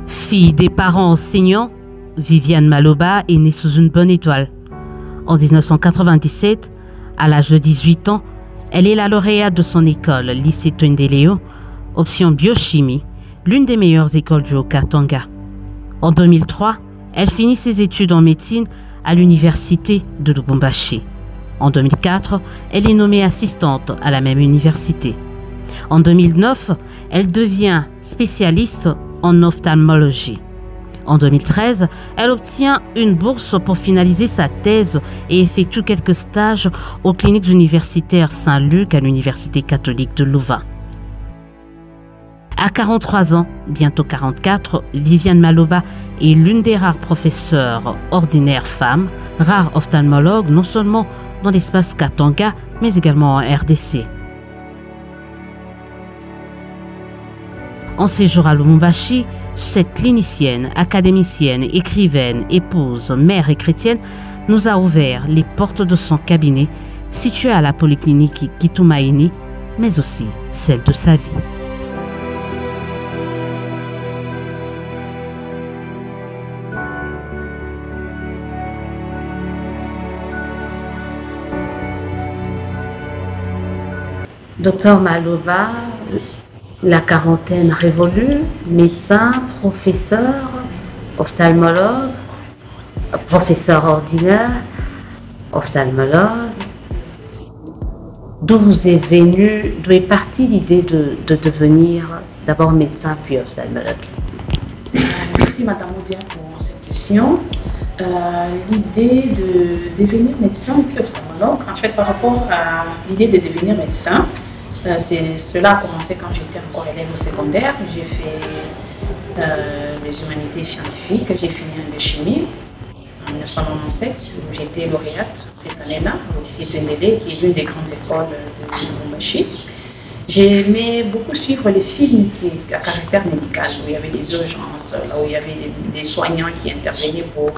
Fille des parents enseignants, Viviane Maloba est née sous une bonne étoile. En 1997, à l'âge de 18 ans, elle est la lauréate de son école, lycée Twendeleo, option biochimie, l'une des meilleures écoles du Haut-Katanga. En 2003, elle finit ses études en médecine à l'université de Lubumbashi. En 2004, elle est nommée assistante à la même université. En 2009, elle devient spécialiste en ophtalmologie. En 2013, elle obtient une bourse pour finaliser sa thèse et effectue quelques stages aux cliniques universitaires Saint-Luc à l'Université catholique de Louvain. À 43 ans, bientôt 44, Viviane Maloba est l'une des rares professeurs ordinaires femmes, rares ophtalmologues non seulement dans l'espace Katanga, mais également en RDC. En séjour à Lubumbashi, cette clinicienne, académicienne, écrivaine, épouse, mère et chrétienne nous a ouvert les portes de son cabinet, situé à la polyclinique Kitumaini, mais aussi celle de sa vie. Docteur Maloba, la quarantaine révolue, médecin, professeur, ophtalmologue, professeur ordinaire, ophtalmologue. D'où vous est venue, d'où est partie l'idée de devenir d'abord médecin puis ophtalmologue? Merci Madame Oudia pour cette question. L'idée de devenir médecin puis ophtalmologue, en fait par rapport à l'idée de devenir médecin, cela a commencé quand j'étais encore élève au secondaire. J'ai fait des humanités scientifiques, j'ai fini en biochimie en 1997, où j'étais lauréate cette année-là, au lycée Twendeleo, qui est l'une des grandes écoles de Lubumbashi. J'aimais beaucoup suivre les films à caractère médical, où il y avait des urgences, là où il y avait des soignants qui intervenaient pour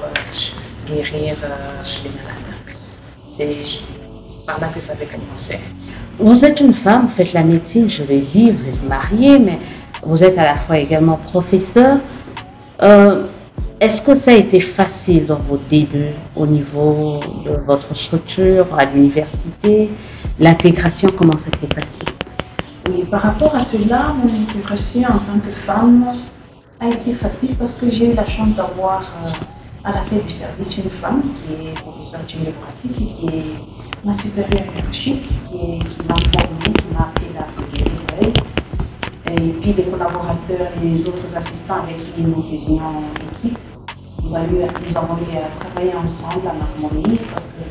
guérir les malades. C'est par là que ça avait commencé. Vous êtes une femme, vous faites la médecine, je l'ai dit, vous êtes mariée, mais vous êtes à la fois également professeur. Est-ce que ça a été facile dans vos débuts au niveau de votre structure, à l'université? L'intégration, comment ça s'est passé? Oui, par rapport à cela, mon intégration en tant que femme a été facile parce que j'ai eu la chance d'avoir à la tête du service une femme qui est professeure Jimmy Brassis, qui est ma supérieure hiérarchique, qui m'a formée, qui m'a appris à faire. Et puis les collaborateurs et les autres assistants avec qui nous faisions équipe, nous avons eu à travailler ensemble en harmonie parce que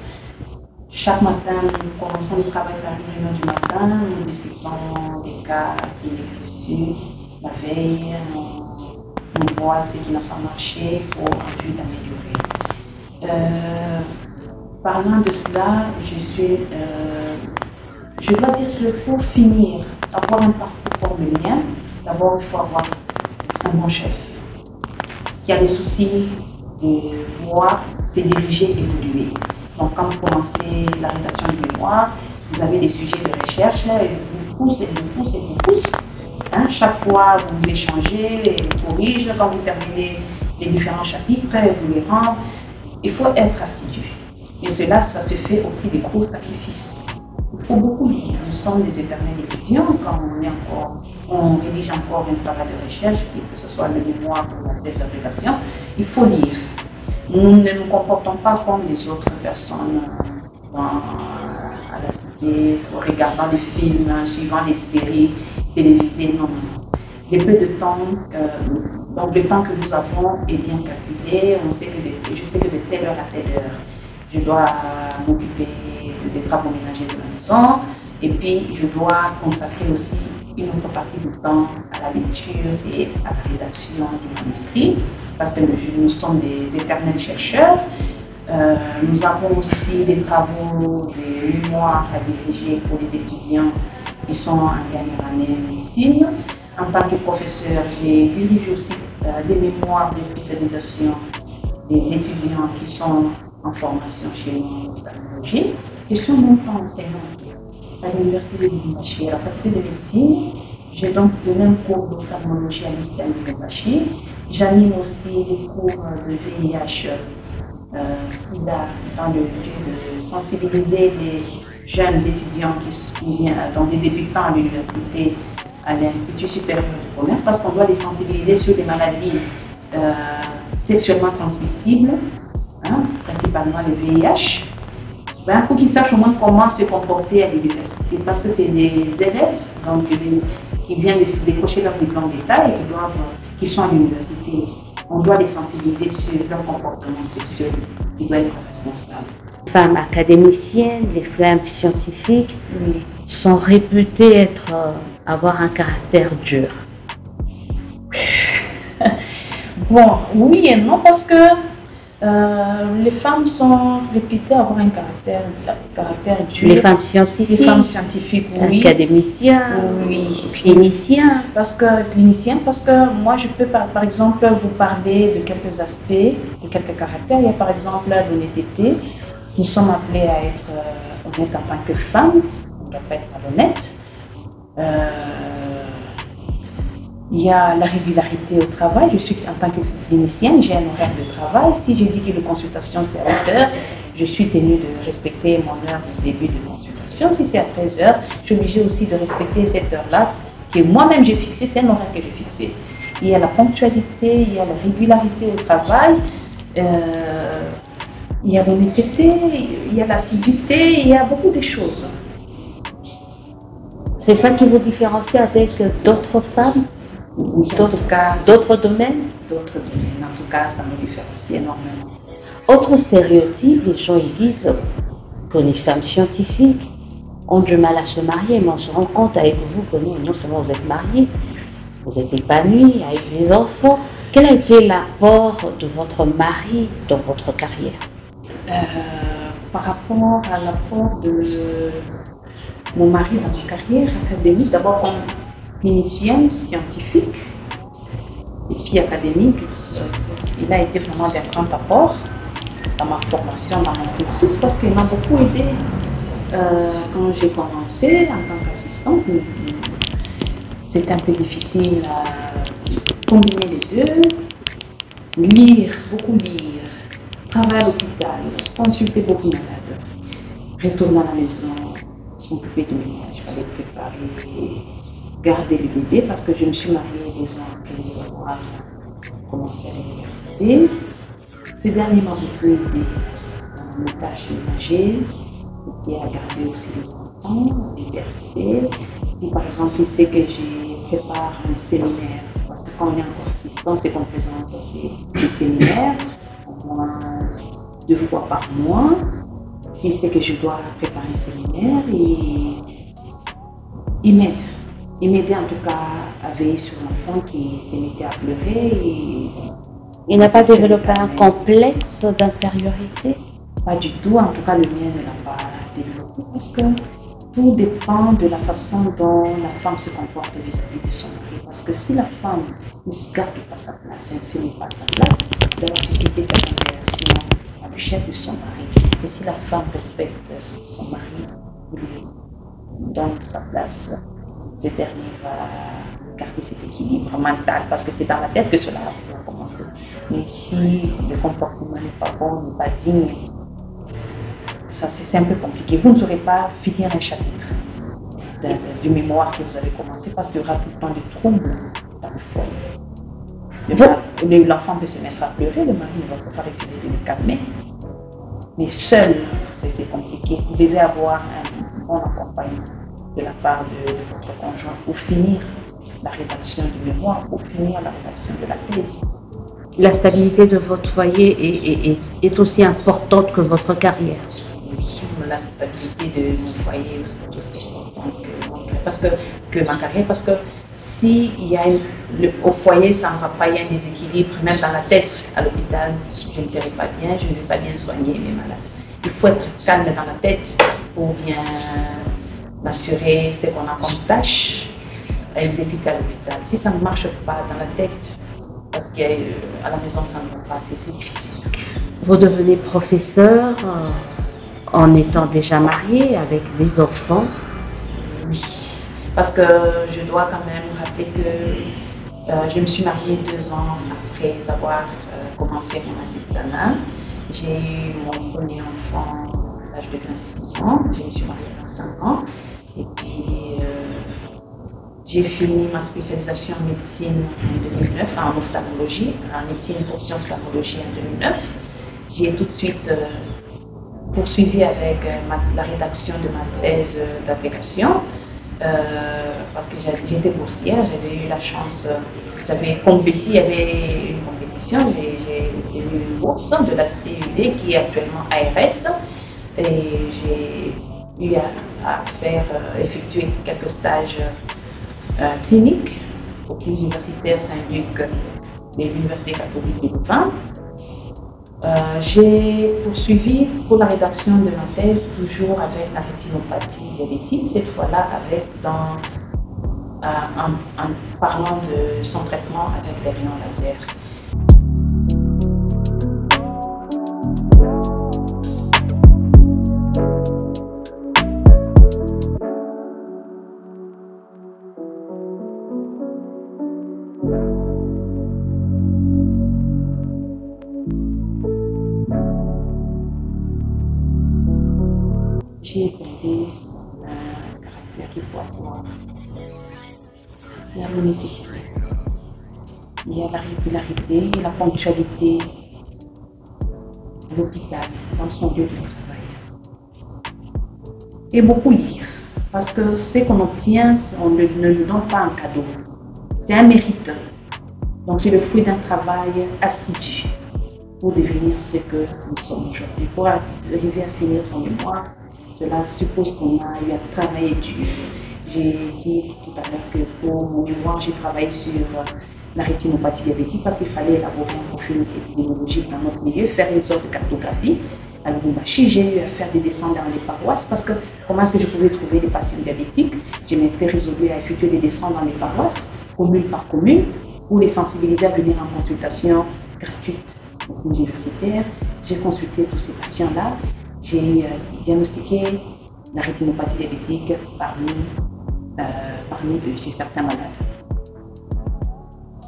chaque matin, nous commençons le travail vers 1h du matin, nous discutons des cas qui sont reçus la veille, on voit ce qui n'a pas marché pour ensuite améliorer. Parlant de cela, je dois dire que pour finir, avoir un parcours comme le mien, d'abord il faut avoir un bon chef qui a le souci de voir ses dirigés évoluer. Donc quand vous commencez la rédaction du mémoire, vous avez des sujets de recherche et vous poussez, vous poussez. Chaque fois, vous échangez, vous corrigez. Quand vous terminez les différents chapitres, vous les rendez. Il faut être assidu. Et cela, ça se fait au prix des gros sacrifices. Il faut beaucoup lire. Nous sommes des éternels étudiants. Quand on rédige encore un travail de recherche, que ce soit le mémoire ou la thèse d'application, il faut lire. Nous ne nous comportons pas comme les autres personnes à la cité, regardant les films, suivant les séries télévisées. Non. Le peu de temps, donc le temps que nous avons est bien calculé. Je sais que de telle heure à telle heure, je dois m'occuper des travaux ménagers de la maison. Et puis, je dois consacrer aussi une autre partie du temps à la lecture et à la rédaction du manuscrit, parce que nous sommes des éternels chercheurs. Nous avons aussi des travaux, des mémoires à diriger pour les étudiants qui sont en dernière année de médecine. En tant que professeur, j'ai dirigé aussi des mémoires de spécialisation des étudiants qui sont en formation chez nous en ophtalmologie. Je suis en même temps enseignante à l'université de Lubumbashi, à la faculté de médecine. J'ai donc le même cours d'ophtalmologie à l'ISTEM de Lubumbashi. J'anime aussi des cours de VIH, SIDA, dans le but de sensibiliser les jeunes étudiants qui viennent, donc des débutants à l'université, à l'Institut supérieur du commerce, parce qu'on doit les sensibiliser sur les maladies sexuellement transmissibles, hein, principalement le VIH, ben, pour qu'ils sachent au moins comment se comporter à l'université, parce que c'est des élèves donc, qui viennent décrocher leur diplôme d'État et qui sont à l'université. On doit les sensibiliser sur leur comportement sexuel, ils doivent être responsables. Les femmes académiciennes, les femmes scientifiques Oui. sont réputées avoir un caractère dur. Bon, oui et non, parce que les femmes sont réputées avoir un caractère dur. Les femmes scientifiques, oui. Académiciens, Oui. cliniciens. Parce que moi je peux par exemple vous parler de quelques aspects, de quelques caractères. Il y a par exemple l'honnêteté. Nous sommes appelés à être honnêtes en tant que femmes, on ne doit pas être malhonnête. Il y a la régularité au travail. Je suis en tant que clinicienne, j'ai un horaire de travail. Si je dis que la consultation c'est à 8 heures, je suis tenue de respecter mon heure de début de consultation. Si c'est à 13 heures, je suis obligée aussi de respecter cette heure-là que moi-même j'ai fixée, c'est un horaire que j'ai fixé. Il y a la ponctualité, il y a la régularité au travail, il y a l'honnêteté, il y a l'assiduité, il y a beaucoup de choses. C'est ça qui vous différencie avec d'autres femmes? Oui, d'autres domaines? D'autres domaines. En tout cas, ça me différencie énormément. Autre stéréotype, les gens ils disent que les femmes scientifiques ont du mal à se marier, mais on se rend compte avec vous que non seulement vous êtes mariés, vous êtes épanouis avec des enfants. Quel a été l'apport de votre mari dans votre carrière? Par rapport à l'apport de mon mari dans ma carrière académique, d'abord comme clinicienne scientifique et puis académique, il a été vraiment d'un grand apport dans ma formation, dans mon cursus, parce qu'il m'a beaucoup aidé quand j'ai commencé en tant qu'assistante. C'était un peu difficile à combiner les deux, beaucoup lire, travailler à l'hôpital, consulter beaucoup de malades, retourner à la maison, s'occuper du ménage, il fallait préparer, garder le bébé parce que je me suis mariée 2 ans après avoir commencé à l'université. Ces derniers m'ont beaucoup aidé dans mes tâches ménagères et à garder aussi les enfants, les bercer. Si par exemple il sait que je prépare un séminaire, parce que quand on est encore assistant, c'est qu'on présente aussi des séminaires, au moins 2 fois par mois. S'il sait que je dois préparer un séminaire, il m'aide. Il m'aidait en tout cas à veiller sur l'enfant qui se mettait à pleurer. Il n'a pas développé un complexe d'infériorité? Pas du tout, en tout cas le mien ne l'a pas développé parce que tout dépend de la façon dont la femme se comporte vis-à-vis de son mari. Parce que si la femme ne se garde pas sa place, elle ne se met pas à sa place, dans la société, ça fait une réaction à le chef de son mari. Et si la femme respecte son mari, lui donne sa place, ce dernier va garder cet équilibre mental parce que c'est dans la tête que cela va commencer. Mais si le comportement n'est pas bon, n'est pas digne, ça c'est un peu compliqué. Vous ne saurez pas finir un chapitre du mémoire que vous avez commencé parce qu'il y aura tout le temps des troubles dans le foyer. L'enfant peut se mettre à pleurer, le mari ne va pas refuser de le calmer. Mais seul, c'est compliqué. Vous devez avoir un bon accompagnement de la part de votre conjoint pour finir la rédaction du mémoire, pour finir la rédaction de la thèse. La stabilité de votre foyer est aussi importante que votre carrière. Oui, la stabilité de mon foyer est aussi importante que ma carrière, parce que si il y a au foyer, ça ne va pas, il y a un déséquilibre, même dans la tête, à l'hôpital, je ne serai pas bien, je ne vais pas bien soigner mes malades. Il faut être calme dans la tête pour bien assurer ce qu'on a comme tâche à exécuter à l'hôpital. Si ça ne marche pas dans la tête, parce qu'à la maison ça ne va pas, c'est difficile. Vous devenez professeur en étant déjà marié avec des enfants? Oui, parce que je dois quand même rappeler que Je me suis mariée 2 ans après avoir commencé mon assistanat. J'ai eu mon premier enfant à l'âge de 26 ans. Je me suis mariée à 25 ans. Et puis, j'ai fini ma spécialisation en médecine en 2009, en ophtalmologie, en médecine option ophtalmologie en 2009. J'ai tout de suite poursuivi avec la rédaction de ma thèse d'application parce que j'étais boursière, j'avais eu la chance, j'avais compéti, il y avait une compétition, j'ai eu une bourse de la CUD qui est actuellement ARS et j'ai eu à effectuer quelques stages cliniques au campus universitaire Saint-Luc de l'Université catholique de Louvain. J'ai poursuivi pour la rédaction de ma thèse toujours avec la rétinopathie diabétique, cette fois-là en parlant de son traitement avec des rayons laser. J'ai écouté un caractère qu'il faut avoir. Il y a l'honnêteté, il y a la régularité, la ponctualité à l'hôpital, dans son lieu de travail. Et beaucoup lire, parce que ce qu'on obtient, on ne le donne pas en cadeau. C'est un mérite. Donc c'est le fruit d'un travail assidu pour devenir ce que nous sommes aujourd'hui. Pour arriver à finir son mémoire, cela suppose qu'on a eu à travailler dur. J'ai dit tout à l'heure que pour mon mémoire, j'ai travaillé sur la rétinopathie diabétique parce qu'il fallait élaborer un profil épidémiologique dans notre milieu, faire une sorte de cartographie. À Lubumbashi, j'ai eu à faire des descentes dans les paroisses parce que comment est-ce que je pouvais trouver des patients diabétiques? Je m'étais résolue à effectuer des descentes dans les paroisses, commune par commune, pour les sensibiliser à venir en consultation gratuite universitaire. J'ai consulté tous ces patients-là. J'ai diagnostiqué la rétinopathie diabétique parmi chez certains malades.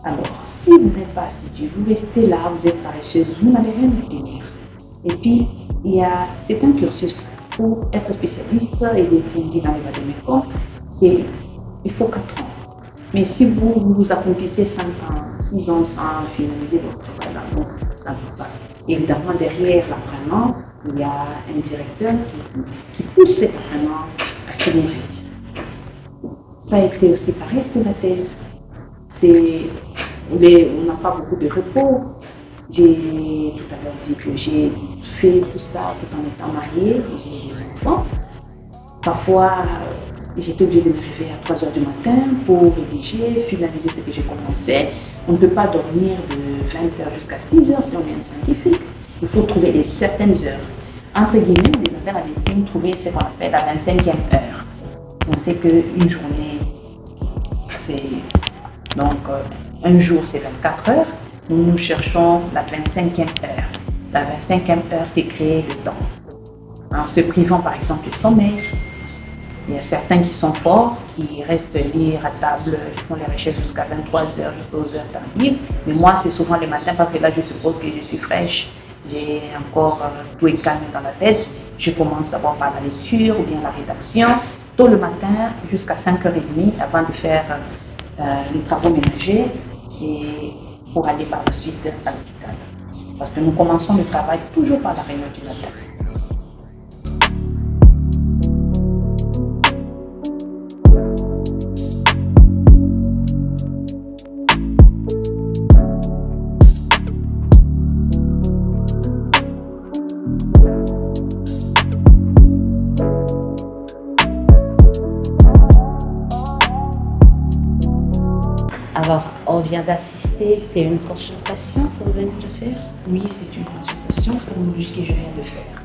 Alors, si vous n'êtes pas assidu, vous restez là, vous êtes paresseuse, vous n'allez rien obtenir. Et puis, c'est un cursus pour être spécialiste et d'être dans les vadémécons, il faut 4 ans. Mais si vous accomplissez 5 ans, 6 ans sans finaliser votre travail, donc ça ne va pas. Évidemment, derrière l'apprenant, il y a un directeur qui pousse cet apprenant à finir vite. Ça a été aussi pareil pour la thèse. On n'a pas beaucoup de repos. J'ai tout à l'heure dit que j'ai fait tout ça tout en étant mariée, j'ai des enfants. Parfois, j'étais obligée de me réveiller à 3 h du matin pour rédiger, finaliser ce que j'ai commencé. On ne peut pas dormir de 20 h jusqu'à 6 h si on est un scientifique. Il faut trouver certaines heures. Entre guillemets, les affaires à médecine, trouver ce qu'on appelle la 25e heure. On sait qu'une journée, un jour c'est 24 heures. Nous cherchons la 25e heure. La 25e heure, c'est créer le temps. En se privant par exemple du sommeil, il y a certains qui sont forts, qui restent lire à table, ils font les recherches jusqu'à 23 h, jusqu'aux heures tardives. Mais moi, c'est souvent le matin parce que là, je suppose que je suis fraîche. J'ai encore tout est calme dans la tête. Je commence d'abord par la lecture ou bien la rédaction, tôt le matin jusqu'à 5 h 30 avant de faire les travaux ménagers et pour aller par la suite à l'hôpital. Parce que nous commençons le travail toujours par la réunion du matin. Alors, on vient d'assister, c'est une consultation que vous venez de faire? Oui, c'est une consultation ophtalmologique que je viens de faire.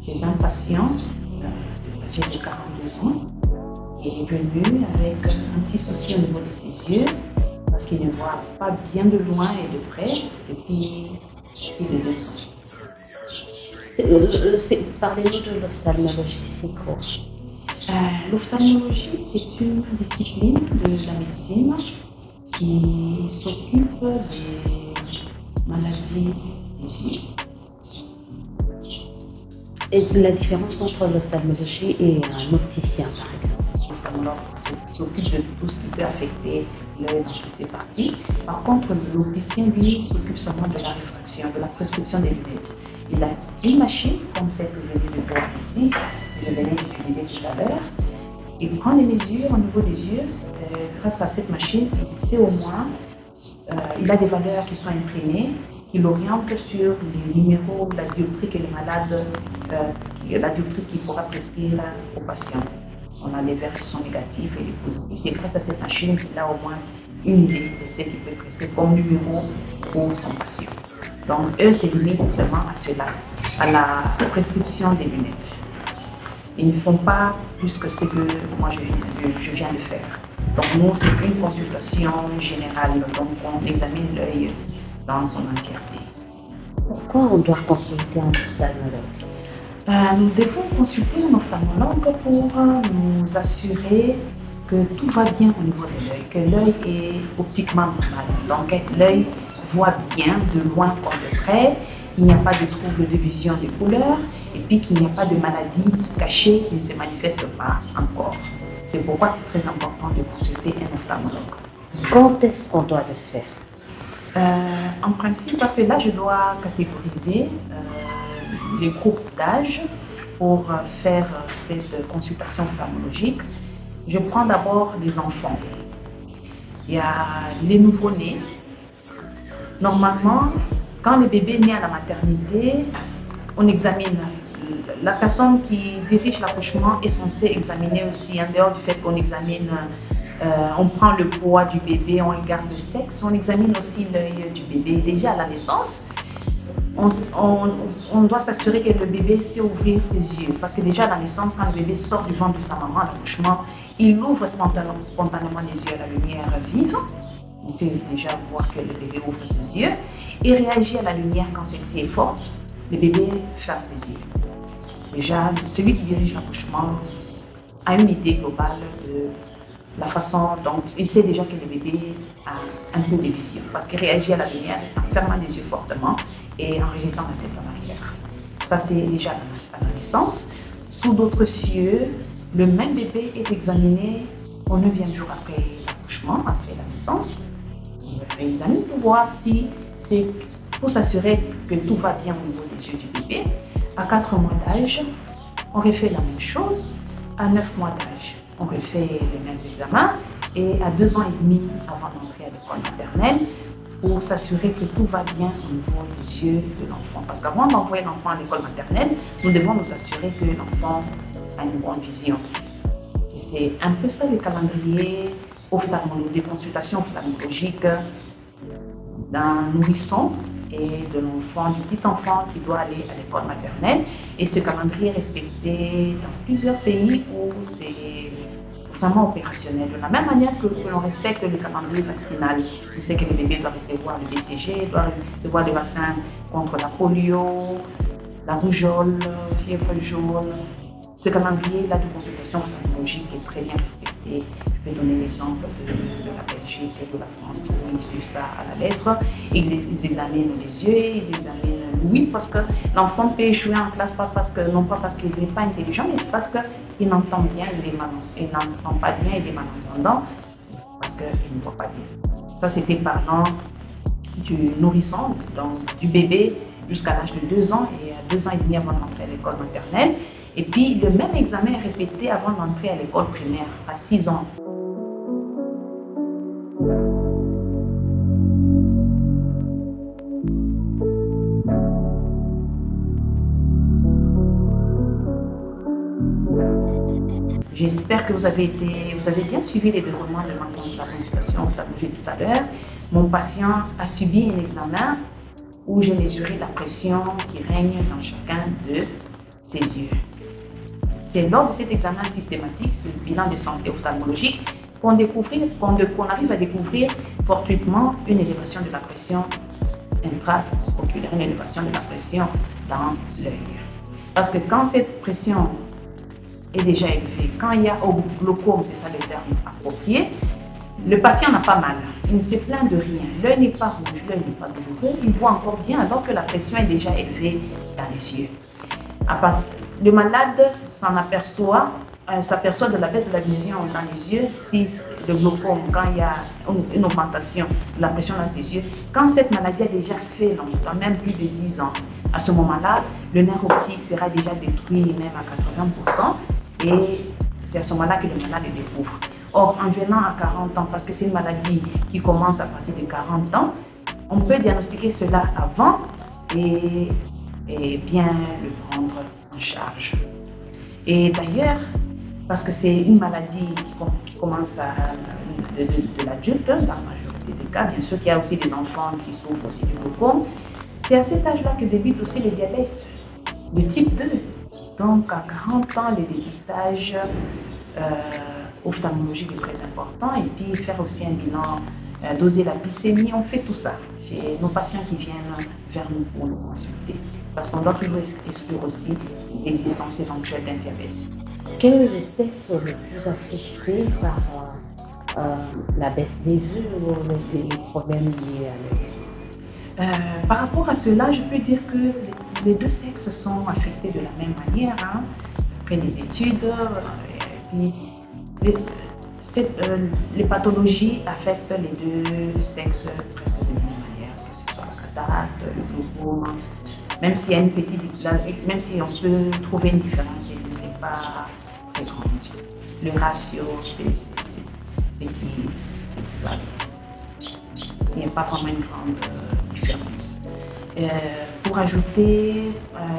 J'ai un patient, âgé de 42 ans, qui est venu avec un petit souci au niveau de ses yeux, parce qu'il ne voit pas bien de loin et de près depuis plus de 2 ans. Parlez-nous de l'ophtalmologie, c'est quoi? L'ophtalmologie, c'est une discipline de la médecine qui s'occupe des maladies des yeux. Et la différence entre l'ophtalmologie et un opticien, par exemple? L'ophtalmologue s'occupe de tout ce qui peut affecter l'œil dans toutes ses parties. Par contre, l'opticien, lui, s'occupe seulement de la réfraction, de la prescription des lunettes. Il a une machine, comme celle que je viens de voir ici, que je venais d'utiliser tout à l'heure. Il prend les mesures au niveau des yeux. Grâce à cette machine, il sait au moins, il a des valeurs qui sont imprimées, qui l'orientent sur les numéros, la dioptrie que le malade, la dioptrie qu'il pourra prescrire au patient. On a les verres qui sont négatifs et les positifs. C'est grâce à cette machine qu'il a au moins une idée de ce qu'il peut prescrire comme numéro pour son patient. Donc, eux se limitent seulement à cela, à la prescription des lunettes. Ils ne font pas plus que ce que moi je viens de faire. Donc, nous, c'est une consultation générale. Donc, on examine l'œil dans son entièreté. Pourquoi on doit consulter un ophtalmologue? Nous devons consulter un ophtalmologue pour nous assurer que tout va bien au niveau de l'œil, que l'œil est optiquement normal. Donc l'œil voit bien de loin comme de près, qu'il n'y a pas de trouble de vision des couleurs et puis qu'il n'y a pas de maladie cachée qui ne se manifeste pas encore. C'est pourquoi c'est très important de consulter un ophtalmologue. Quand est-ce qu'on doit le faire? En principe, parce que là je dois catégoriser les groupes d'âge pour faire cette consultation ophtalmologique. Je prends d'abord les enfants. Il y a les nouveau-nés. Normalement, quand le bébé naît à la maternité, on examine. La personne qui dirige l'accouchement est censée examiner aussi, en dehors du fait qu'on examine, on prend le poids du bébé, on regarde le sexe, on examine aussi l'œil du bébé. Déjà à la naissance, on doit s'assurer que le bébé sait ouvrir ses yeux. Parce que déjà à la naissance, quand le bébé sort du ventre de sa maman à l'accouchement, il ouvre spontanément les yeux à la lumière vive. Il sait déjà voir que le bébé ouvre ses yeux et réagit à la lumière quand celle-ci est forte. Le bébé ferme ses yeux. Déjà, celui qui dirige l'accouchement a une idée globale de la façon dont il sait déjà que le bébé a un peu de vision parce qu'il réagit à la lumière en fermant les yeux fortement et en rejetant la tête en arrière. Ça, c'est déjà à la naissance. Sous d'autres cieux, le même bébé est examiné au 9e jour après l'accouchement, après la naissance. On réexamine pour voir si c'est pour s'assurer que tout va bien au niveau des yeux du bébé. À 4 mois d'âge, on refait la même chose. À 9 mois d'âge, on refait les mêmes examens. Et à 2 ans et demi avant d'entrer à l'école maternelle, pour s'assurer que tout va bien au niveau des yeux de l'enfant. Parce qu'avant d'envoyer l'enfant à l'école maternelle, nous devons nous assurer que l'enfant a une bonne vision. C'est un peu ça le calendrier ophtalmologique, des consultations ophtalmologiques d'un nourrisson et de l'enfant, du petit enfant qui doit aller à l'école maternelle. Et ce calendrier est respecté dans plusieurs pays où c'est vraiment opérationnel. De la même manière que l'on respecte le calendrier vaccinal. Tu sais que le bébé doit recevoir le BCG, doit recevoir le vaccin contre la polio, la rougeole, fièvre jaune. Ce calendrier-là de consultation ophtalmologique est très bien respecté. Je peux donner l'exemple de la Belgique et de la France où ils suivent ça à la lettre. Ils examinent les yeux, ils examinent l'ouïe parce que l'enfant peut échouer en classe non pas parce qu'il n'est pas intelligent, mais parce qu'il entend bien, il n'entend pas bien, il est malentendant parce qu'il ne voit pas bien. Ça, c'était parlant du nourrisson, donc du bébé jusqu'à l'âge de 2 ans et à 2 ans et demi avant d'entrer à l'école maternelle. Et puis, le même examen est répété avant d'entrer à l'école primaire, à 6 ans. J'espère que vous avez bien suivi les déroulements de la consultation ophtalmologique tout à l'heure. Mon patient a subi un examen où j'ai mesuré la pression qui règne dans chacun de ses yeux. C'est lors de cet examen systématique, ce bilan de santé ophtalmologique, qu'on arrive à découvrir fortuitement une élévation de la pression intraoculaire, une élévation de la pression dans l'œil. Parce que quand cette pression est déjà élevée, quand il y a glaucome, c'est ça le terme approprié, le patient n'a pas mal. il ne se plaint de rien. L'œil n'est pas rouge, l'œil n'est pas douloureux, il voit encore bien alors que la pression est déjà élevée dans les yeux. Le malade s'aperçoit de la baisse de la vision dans les yeux si le glaucome, quand il y a une augmentation de la pression dans ses yeux. Quand cette maladie a déjà fait longtemps, même plus de 10 ans, à ce moment-là, le nerf optique sera déjà détruit même à 80% et c'est à ce moment-là que le malade le découvre. Or, en venant à 40 ans, parce que c'est une maladie qui commence à partir de 40 ans, on peut diagnostiquer cela avant et bien le prendre en charge. Et d'ailleurs, parce que c'est une maladie qui commence de l'adulte, dans la majorité des cas, bien sûr qu'il y a aussi des enfants qui souffrent aussi du glaucome, c'est à cet âge-là que débute aussi le diabète de type 2. Donc à 40 ans, le dépistage ophtalmologique est très important et puis faire aussi un bilan, doser la glycémie, on fait tout ça. J'ai nos patients qui viennent vers nous pour nous consulter parce qu'on doit toujours exclure aussi l'existence éventuelle d'un diabète. Quel est le sexe le plus affecté par la baisse des vues ou les problèmes liés à l'œil? Par rapport à cela, je peux dire que les deux sexes sont affectés de la même manière. Après les études, les pathologies affectent les deux sexes presque de la même manière, que ce soit la cataracte, le glaucome. Même s'il y a même si on peut trouver une différence, elle n'est pas très grande. Le ratio, il n'y a pas vraiment une grande différence. Pour ajouter,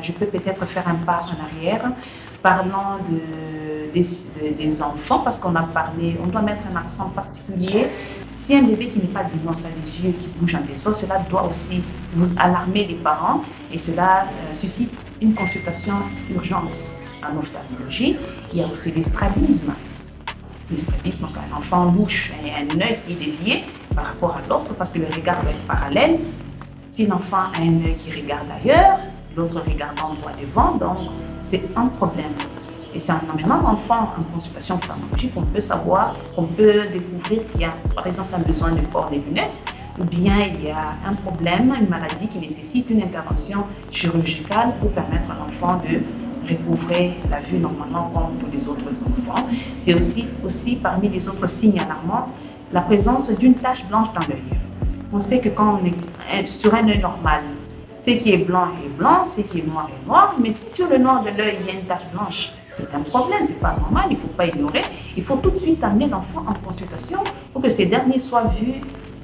je peux peut-être faire un pas en arrière, parlant des enfants, parce qu'on a parlé, on doit mettre un accent particulier. Si un bébé qui n'est pas d'immense à les yeux, qui bouge en dessous, cela doit aussi vous alarmer les parents et cela suscite une consultation urgente en ophtalmologie. Il y a aussi l'estrabisme. L'estrabisme, quand un enfant louche et un œil qui est dévié par rapport à l'autre parce que le regard doit être parallèle. Si l'enfant a un œil qui regarde ailleurs, l'autre regardant droit devant, donc c'est un problème. Et c'est en emmenant l'enfant en consultation ophtalmologique qu'on peut savoir, qu'on peut découvrir qu'il y a par exemple un besoin de port des lunettes ou bien il y a un problème, une maladie qui nécessite une intervention chirurgicale pour permettre à l'enfant de recouvrer la vue normalement comme tous les autres enfants. C'est aussi parmi les autres signes alarmants la présence d'une tache blanche dans l'œil. On sait que quand on est sur un œil normal, ce qui est blanc est blanc, ce qui est noir est noir, mais si sur le noir de l'œil il y a une tache blanche, c'est un problème, c'est pas normal, il ne faut pas ignorer. Il faut tout de suite amener l'enfant en consultation pour que ces derniers soient vus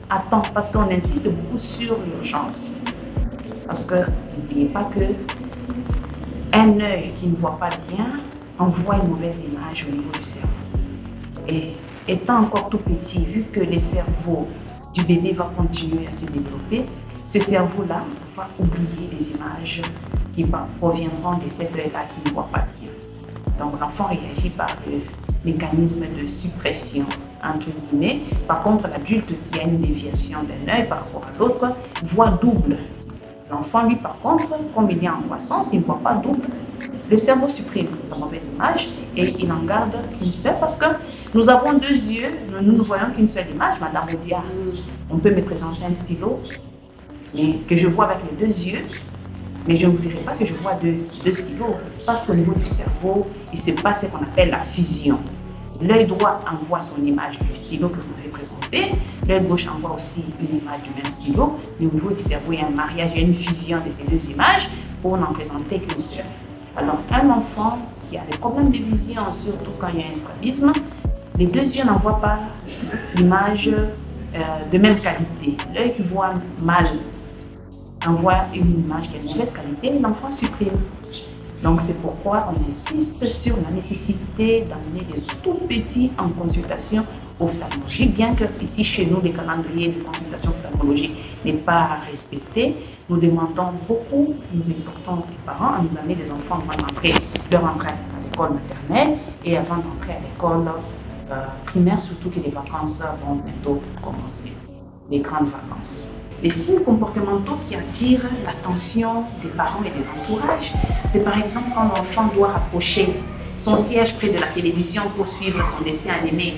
à temps, parce qu'on insiste beaucoup sur l'urgence. Parce que n'oubliez pas que un œil qui ne voit pas bien envoie une mauvaise image au niveau du cerveau. Et étant encore tout petit, vu que le cerveau du bébé va continuer à se développer, ce cerveau-là va oublier les images qui proviendront de cet œil-là qui ne voit pas bien. Donc l'enfant réagit par le mécanisme de suppression, entre guillemets. Par contre, l'adulte qui a une déviation d'un œil par rapport à l'autre voit double. L'enfant, lui, par contre, comme il est en croissance, il ne voit pas double. Le cerveau supprime la mauvaise image et il en garde qu'une seule parce que nous avons deux yeux, nous ne voyons qu'une seule image. Madame Odia, on peut me présenter un stylo que je vois avec les deux yeux, mais je ne vous dirai pas que je vois deux stylos parce qu'au niveau du cerveau, il se passe ce qu'on appelle la fusion. L'œil droit envoie son image du stylo que vous m'avez présenté, l'œil gauche envoie aussi une image du même stylo, mais au niveau du cerveau, il y a un mariage, il y a une fusion de ces deux images pour n'en présenter qu'une seule. Alors, un enfant qui a des problèmes de vision, surtout quand il y a un strabisme, les deux yeux n'envoient pas l'image de même qualité. L'œil qui voit mal envoie une image qui est de mauvaise qualité et l'enfant supprime. Donc c'est pourquoi on insiste sur la nécessité d'amener les tout petits en consultation ophtalmologique, bien que ici chez nous, les calendriers de consultation ophtalmologique n'est pas respecté. Nous demandons beaucoup, nous exhortons les parents à nous amener les enfants avant d'entrer à l'école maternelle et avant d'entrer à l'école primaire, surtout que les vacances vont bientôt commencer, les grandes vacances. Les signes comportementaux qui attirent l'attention des parents et de l'entourage, c'est par exemple quand l'enfant doit rapprocher son siège près de la télévision pour suivre son dessin animé.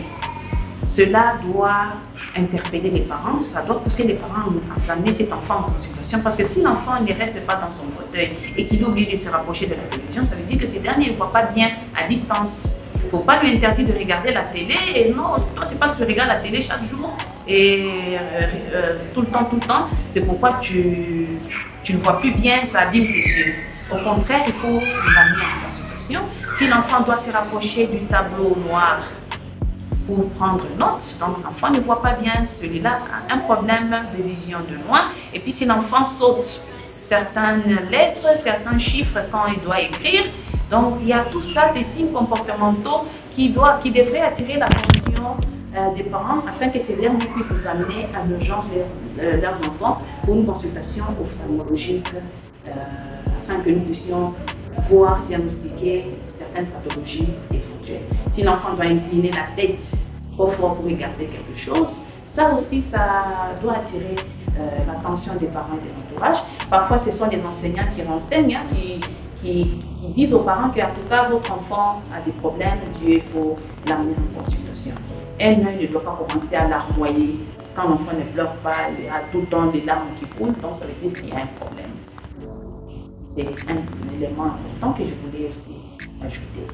Cela doit interpeller les parents, ça doit pousser les parents à amener cet enfant en consultation. Parce que si l'enfant ne reste pas dans son fauteuil et qu'il est obligé de se rapprocher de la télévision, ça veut dire que ces derniers ne voient pas bien à distance. Il ne faut pas lui interdire de regarder la télé. Et non, toi, c'est parce que tu regardes la télé chaque jour et tout le temps. C'est pourquoi tu ne vois plus bien, ça abîme tes yeux. Au contraire, il faut l'amener en consultation. Si l'enfant doit se rapprocher du tableau noir pour prendre note, donc l'enfant ne voit pas bien, celui-là a un problème de vision de loin. Et puis si l'enfant saute certaines lettres, certains chiffres quand il doit écrire, donc il y a tout ça des signes comportementaux qui devraient attirer l'attention des parents afin que ces derniers puissent nous amener à l'urgence leurs enfants pour une consultation ophtalmologique afin que nous puissions voir, diagnostiquer certaines pathologies éventuelles. Si l'enfant doit incliner la tête pour regarder quelque chose, ça aussi, ça doit attirer l'attention des parents et de l'entourage. Parfois, ce sont les enseignants qui renseignent, qui disent aux parents qu'en tout cas, votre enfant a des problèmes, il faut l'amener en consultation. Un œil ne doit pas commencer à larmoyer. Quand l'enfant ne pleure pas, il a tout le temps des larmes qui coulent, donc ça veut dire qu'il y a un problème. C'est un élément important que je voulais aussi ajouter.